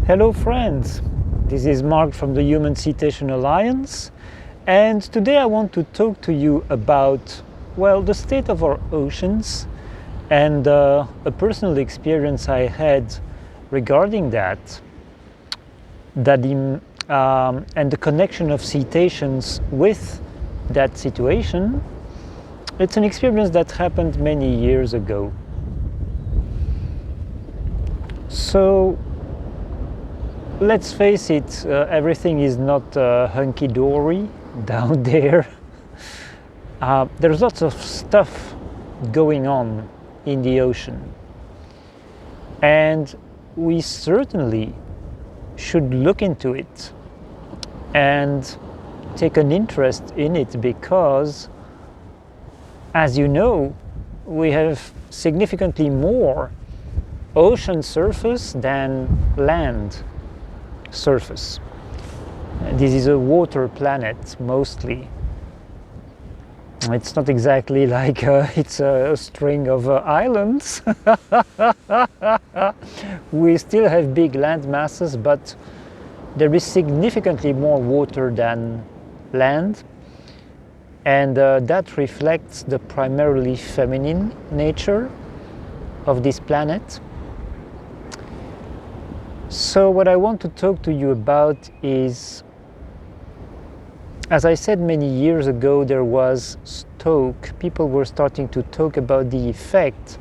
Hello friends, this is Mark from the Human-Cetacean Alliance, and today I want to talk to you about, well, the state of our oceans and a personal experience I had regarding that and the connection of cetaceans with that situation. It's an experience that happened many years ago. So let's face it, everything is not hunky-dory down there. There's lots of stuff going on in the ocean, and we certainly should look into it and take an interest in it because, as you know, we have significantly more ocean surface than land surface. This is a water planet mostly. It's not exactly like it's a string of islands. We still have big land masses, but there is significantly more water than land, and that reflects the primarily feminine nature of this planet. So what I want to talk to you about is, as I said many years ago, there was talk, people were starting to talk about the effect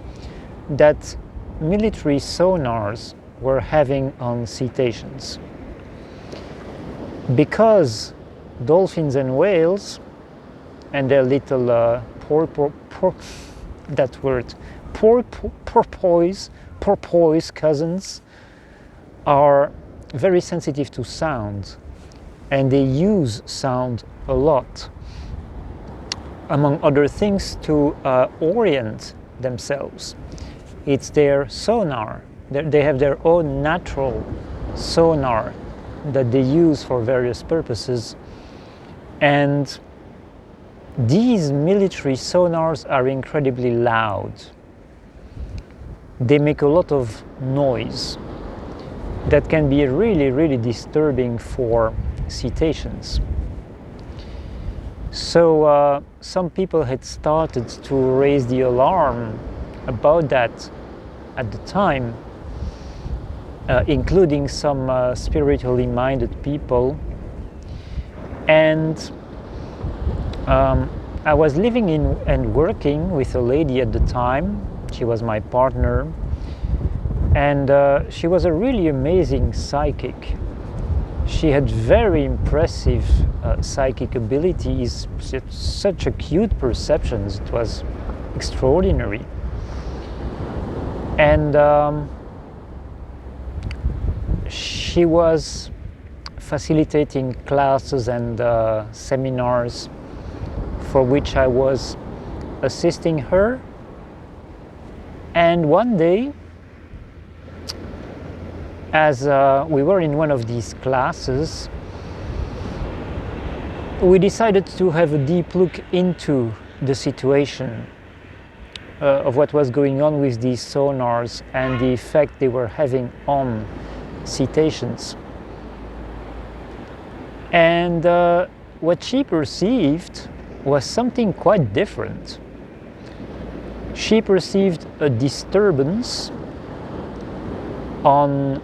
that military sonars were having on cetaceans. Because dolphins and whales and their little porpoise cousins are very sensitive to sound, and they use sound a lot, among other things, to orient themselves. It's their sonar. They have their own natural sonar that they use for various purposes, and these military sonars are incredibly loud. They make a lot of noise that can be really disturbing for cetaceans. So some people had started to raise the alarm about that at the time, including some spiritually minded people. And I was living in and working with a lady at the time. She was my partner, and she was a really amazing psychic. She had very impressive psychic abilities, such acute perceptions. It was extraordinary. And she was facilitating classes and seminars for which I was assisting her. And one day, as we were in one of these classes, we decided to have a deep look into the situation of what was going on with these sonars and the effect they were having on cetaceans. And what she perceived was something quite different. She perceived a disturbance on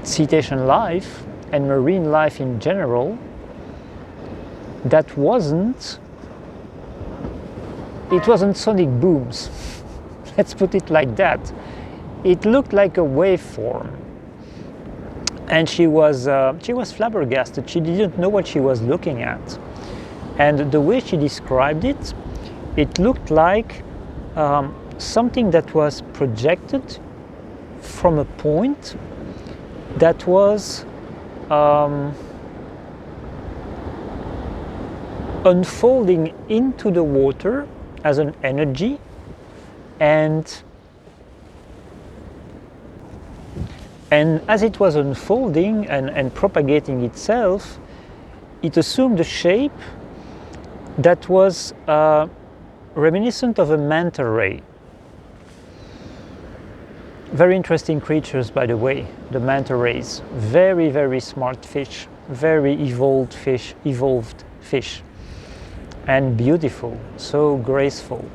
cetacean life and marine life in general that wasn't sonic booms. Let's put it like that. It looked like a waveform, and she was flabbergasted. She didn't know what she was looking at, and the way she described it, it looked like something that was projected from a point that was unfolding into the water as an energy, and as it was unfolding and propagating itself, it assumed a shape that was reminiscent of a manta ray. Very interesting creatures, by the way, the manta rays. Very, very smart fish, very evolved fish, and beautiful, so graceful.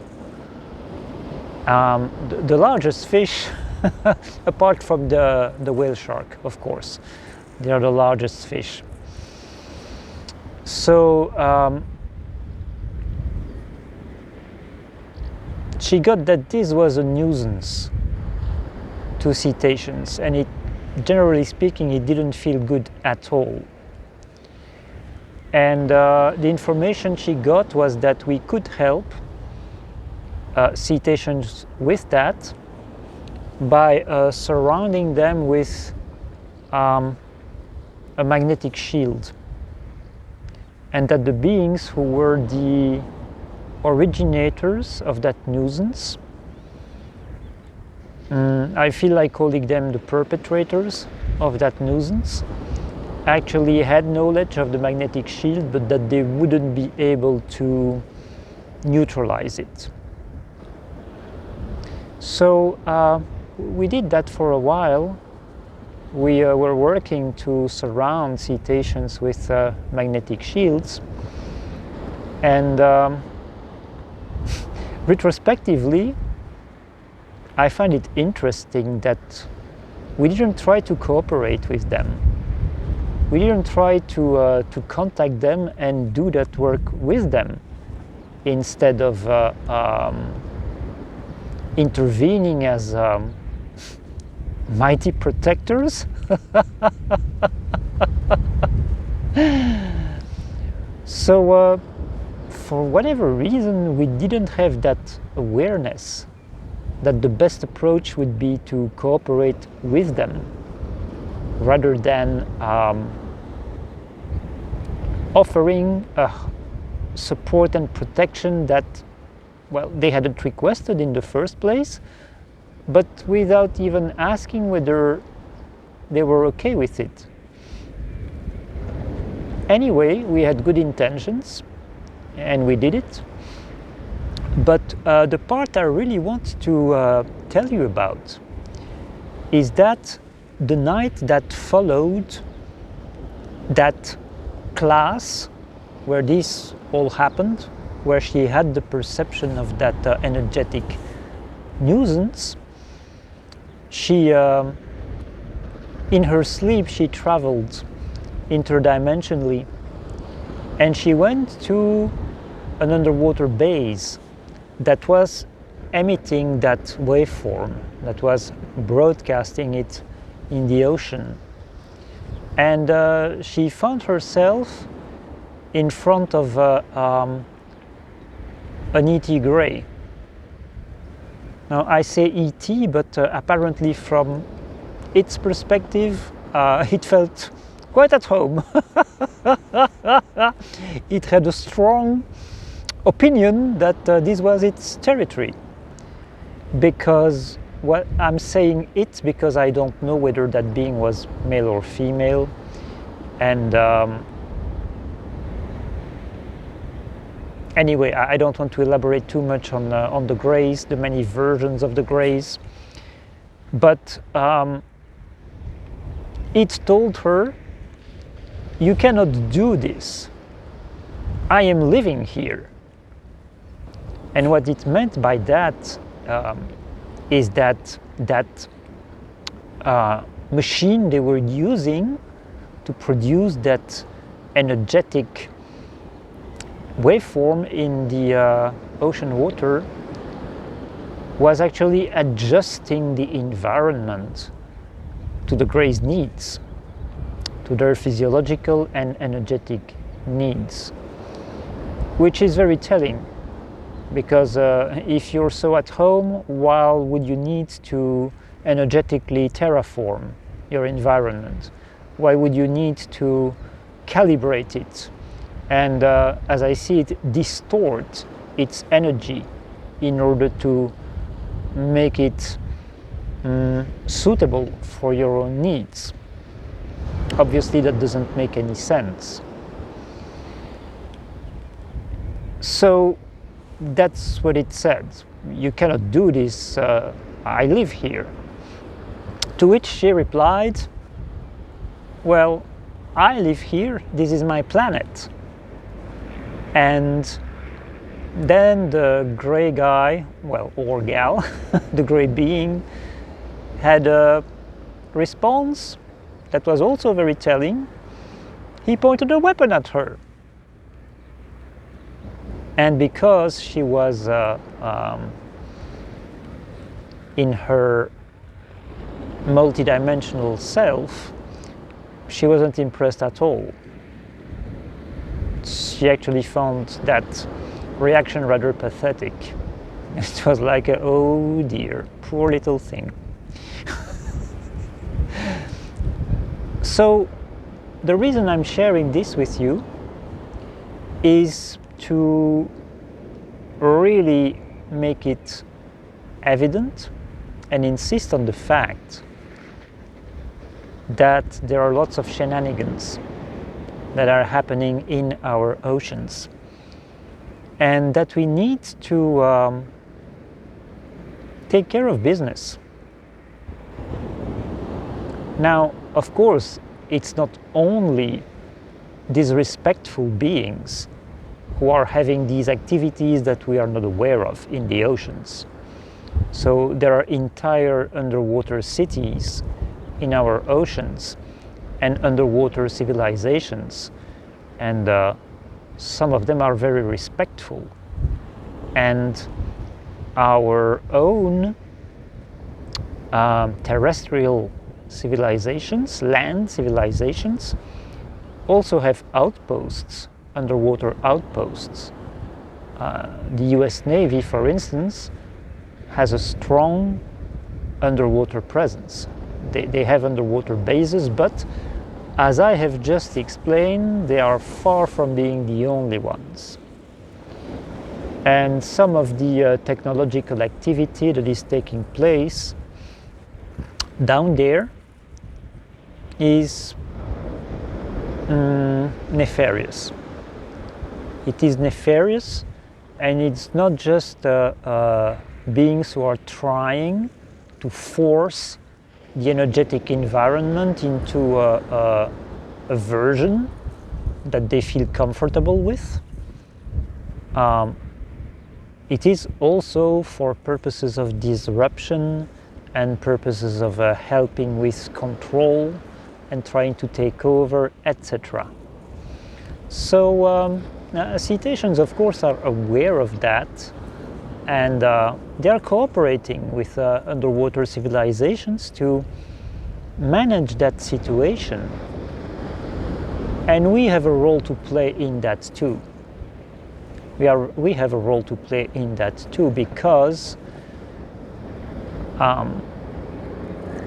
The largest fish, apart from the whale shark, of course, they are the largest fish. So she got that this was a nuisance to cetaceans, and it, generally speaking, it didn't feel good at all. And the information she got was that we could help cetaceans with that by surrounding them with a magnetic shield, and that the beings who were the originators of that nuisance, I feel like calling them the perpetrators of that nuisance, actually had knowledge of the magnetic shield, but that they wouldn't be able to neutralize it. So we did that for a while. We were working to surround cetaceans with magnetic shields, and retrospectively, I find it interesting that we didn't try to cooperate with them. We didn't try to contact them and do that work with them, instead of intervening as mighty protectors. So for whatever reason, we didn't have that awareness that the best approach would be to cooperate with them rather than offering support and protection that, well, they hadn't requested in the first place, but without even asking whether they were okay with it. Anyway, we had good intentions and we did it. But the part I really want to tell you about is that the night that followed that class where this all happened, where she had the perception of that energetic nuisance, she, in her sleep, she traveled interdimensionally, and she went to an underwater base that was emitting that waveform, that was broadcasting it in the ocean. And she found herself in front of an ET gray. Now I say ET, but apparently from its perspective, it felt quite at home. It had a strong opinion that this was its territory. Because what I'm saying it because I don't know whether that being was male or female, and anyway, I don't want to elaborate too much on the Greys, the many versions of the Greys, but it told her, you cannot do this. I am living here. And what it meant by that is that machine they were using to produce that energetic waveform in the ocean water was actually adjusting the environment to the Greys' needs, to their physiological and energetic needs, which is very telling. Because if you're so at home, why would you need to energetically terraform your environment? Why would you need to calibrate it? And as I see it, distort its energy in order to make it suitable for your own needs? Obviously, that doesn't make any sense. So that's what it said. You cannot do this. I live here. To which she replied, well, I live here, this is my planet. And then the gray guy, well, or gal, the gray being, had a response that was also very telling. He pointed a weapon at her. And because she was in her multidimensional self, she wasn't impressed at all. She actually found that reaction rather pathetic. It was like, oh dear, poor little thing. So the reason I'm sharing this with you is to really make it evident and insist on the fact that there are lots of shenanigans that are happening in our oceans, and that we need to take care of business. Now, of course, it's not only disrespectful beings who are having these activities that we are not aware of in the oceans. So there are entire underwater cities in our oceans and underwater civilizations, and some of them are very respectful. And our own terrestrial civilizations, land civilizations, also have outposts, underwater outposts. The US Navy, for instance, has a strong underwater presence. They have underwater bases, but as I have just explained, they are far from being the only ones. And some of the technological activity that is taking place down there is nefarious. It is nefarious, and it's not just beings who are trying to force the energetic environment into a version that they feel comfortable with. It is also for purposes of disruption and purposes of helping with control and trying to take over, etc. So cetaceans, of course, are aware of that, and they are cooperating with underwater civilizations to manage that situation. And we have a role to play in that too. We have a role to play in that too, because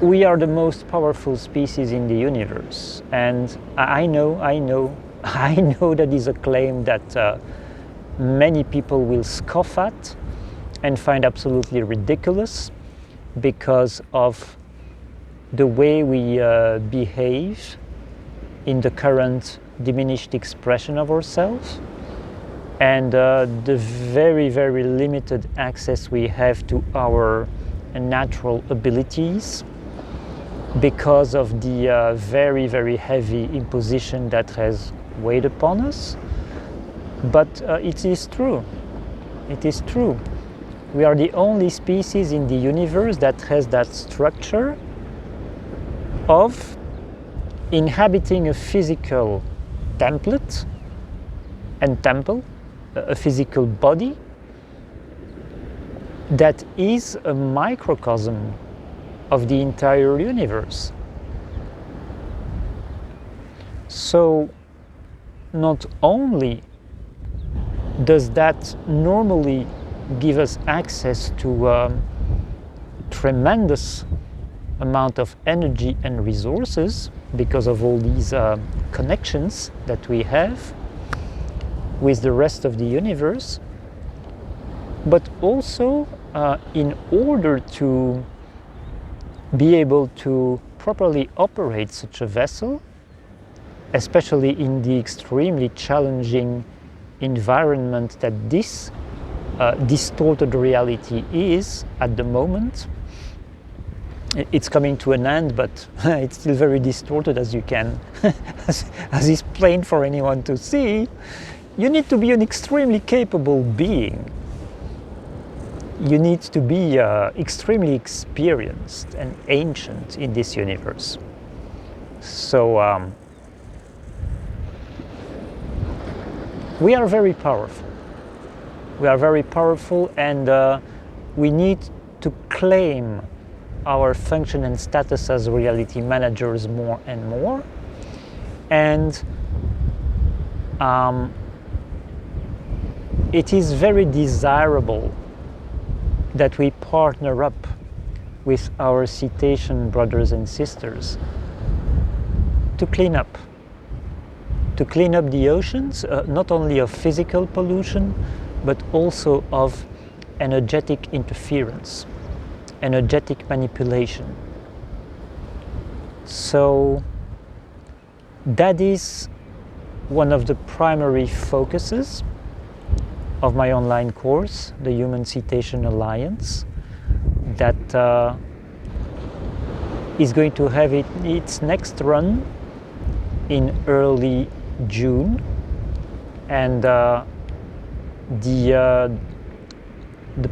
we are the most powerful species in the universe. And I know that is a claim that many people will scoff at and find absolutely ridiculous because of the way we behave in the current diminished expression of ourselves, and the very, very limited access we have to our natural abilities because of the very, very heavy imposition that has weighed upon us. But it is true. It is true. We are the only species in the universe that has that structure of inhabiting a physical template and temple, a physical body that is a microcosm of the entire universe. So not only does that normally give us access to a tremendous amount of energy and resources because of all these connections that we have with the rest of the universe, but also in order to be able to properly operate such a vessel, especially in the extremely challenging environment that this distorted reality is at the moment, it's coming to an end, but it's still very distorted, as you can, as is plain for anyone to see. You need to be an extremely capable being. You need to be extremely experienced and ancient in this universe. So we are very powerful. We are very powerful, and we need to claim our function and status as reality managers more and more. And it is very desirable that we partner up with our cetacean brothers and sisters to clean up the oceans, not only of physical pollution, but also of energetic interference, energetic manipulation. So that is one of the primary focuses of my online course, the Human-Cetacean Alliance, that is going to have its next run in early June, and the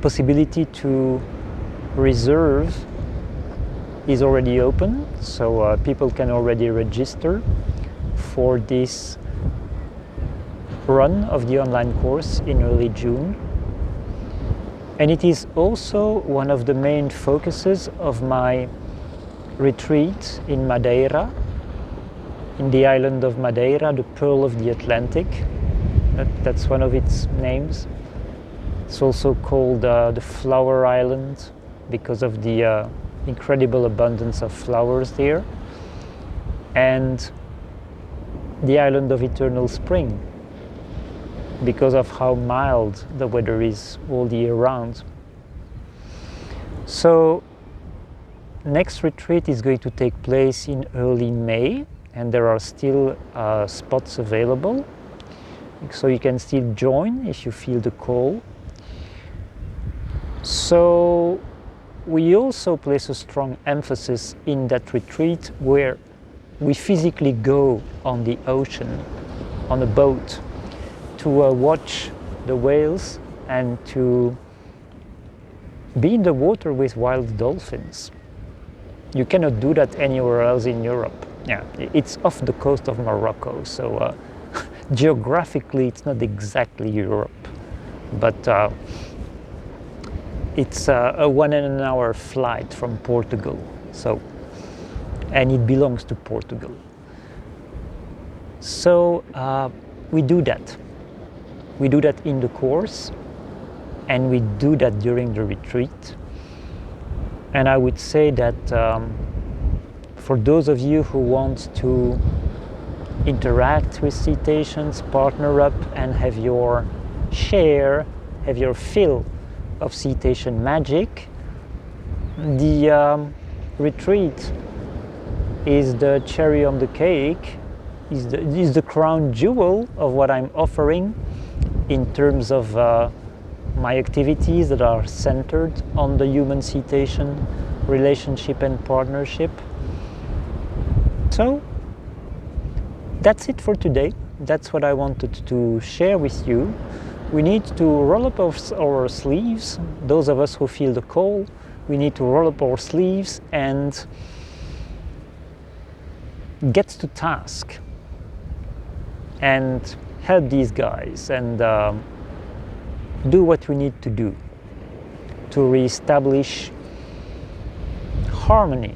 possibility to reserve is already open, so people can already register for this run of the online course in early June. And it is also one of the main focuses of my retreat in Madeira, in the island of Madeira, the Pearl of the Atlantic. That's one of its names. It's also called the Flower Island because of the incredible abundance of flowers there, and the island of eternal spring because of how mild the weather is all the year round. So next retreat is going to take place in early May, and there are still spots available, so you can still join if you feel the call. So we also place a strong emphasis in that retreat where we physically go on the ocean, on a boat, to watch the whales and to be in the water with wild dolphins. You cannot do that anywhere else in Europe. Yeah, it's off the coast of Morocco, so geographically it's not exactly Europe, but it's a 1 hour flight from Portugal, so, and it belongs to Portugal. So we do that. We do that in the course, and we do that during the retreat. And I would say that for those of you who want to interact with cetaceans, partner up and have your share, have your fill of cetacean magic, the retreat is the cherry on the cake, is the crown jewel of what I'm offering in terms of my activities that are centered on the human-cetacean relationship and partnership. So that's it for today. That's what I wanted to share with you. We need to roll up our sleeves, those of us who feel the call. We need to roll up our sleeves and get to task and help these guys and do what we need to do to reestablish harmony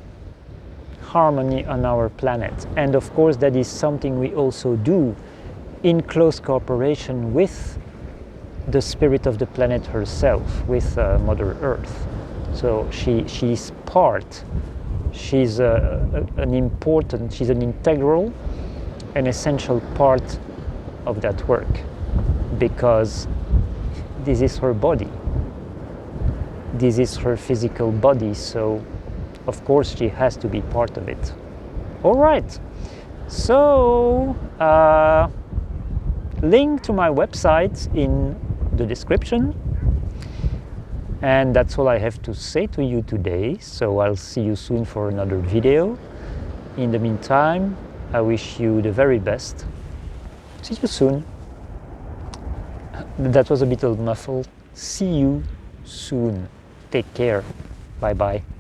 on our planet. And of course that is something we also do in close cooperation with the spirit of the planet herself, with Mother Earth. So she's part, she's an integral and essential part of that work, because this is her body, this is her physical body, so of course she has to be part of it. All right, so link to my website in the description. And that's all I have to say to you today. So I'll see you soon for another video. In the meantime, I wish you the very best. See you soon. That was a bit muffled. See you soon. Take care. Bye bye.